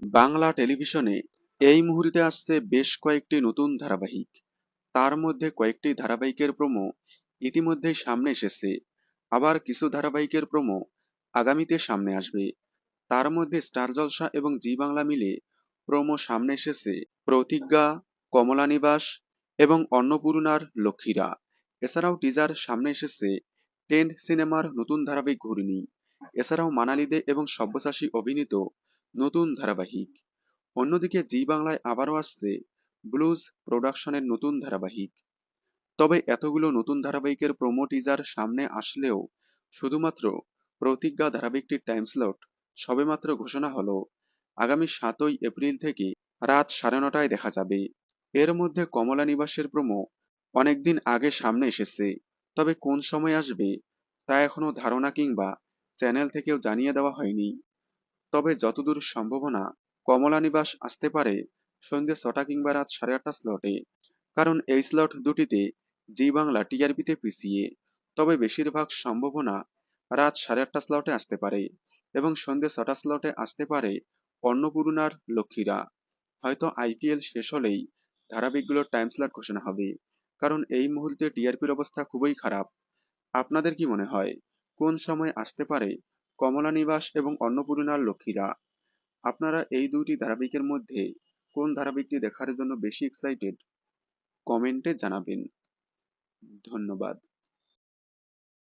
বাংলা টেলিভিশনে এই মুহূর্তে আসছে বেশ কয়েকটি নতুন ধারাবাহিক। তার মধ্যে কয়েকটি ধারাবাহিকের প্রোমো ইতিমধ্যেই সামনে এসেছে। আবার কিছু ধারাবাহিকের প্রোমো আগামীতে সামনে আসবে। তার মধ্যে স্টার জলসা এবং জি বাংলা মিলে প্রোমো সামনে এসেছে প্রতিজ্ঞা, কমলা নিবাস এবং অন্নপূর্ণার লক্ষ্মীরা। এছাড়াও টিজার সামনে এসেছে টেন্ট সিনেমার নতুন ধারাবাহিক ঘূর্ণি। এছাড়াও মানালি দে এবং সব্যসাচী অভিনীত নতুন ধারাবাহিক। অন্যদিকে জি বাংলায় আবারও আসছে ব্লুজ প্রোডাকশনের নতুন ধারাবাহিক। তবে এতগুলো নতুন ধারাবাহিকের প্রোমো টিজার সামনে আসলেও শুধুমাত্র প্রতিজ্ঞা ধারাবাহিকটির টাইম স্লট সবেমাত্র ঘোষণা হলো। আগামী 7ই এপ্রিল থেকে রাত 9:30টায় দেখা যাবে। এর মধ্যে কমলা নিবাসের প্রোমো অনেকদিন আগে সামনে এসেছে। তবে কোন সময় আসবে তা এখনো ধারণা কিংবা চ্যানেল থেকেও জানিয়ে দেওয়া হয়নি। তবে যতদূর সম্ভাবনা কমলা নিবাস আসতে পারে সন্ধ্যে 6টা কিংবা রাত 8:30 স্লটে। কারণ এই স্লট দুটিতে জি বাংলা টিআরপিতে পিছিয়ে। তবে বেশিরভাগ সম্ভাবনা রাত 8:30 স্লটে আসতে পারে এবং সন্ধ্যে 6টা স্লটে আসতে পারে অন্নপূর্ণার লক্ষ্মীরা। হয়তো আইপিএল শেষ হলেই ধারাবাহিকগুলোর টাইম স্লট ঘোষণা হবে। কারণ এই মুহূর্তে টিআরপির অবস্থা খুবই খারাপ। আপনাদের কি মনে হয় কোন সময় আসতে পারে কমলা নিবাস এবং অন্নপূর্ণার লক্ষ্মীরা? আপনারা এই দুইটি ধারাবাহিকের মধ্যে কোন ধারাবাহিকটি দেখার জন্য বেশি এক্সাইটেড কমেন্টে জানাবেন। ধন্যবাদ।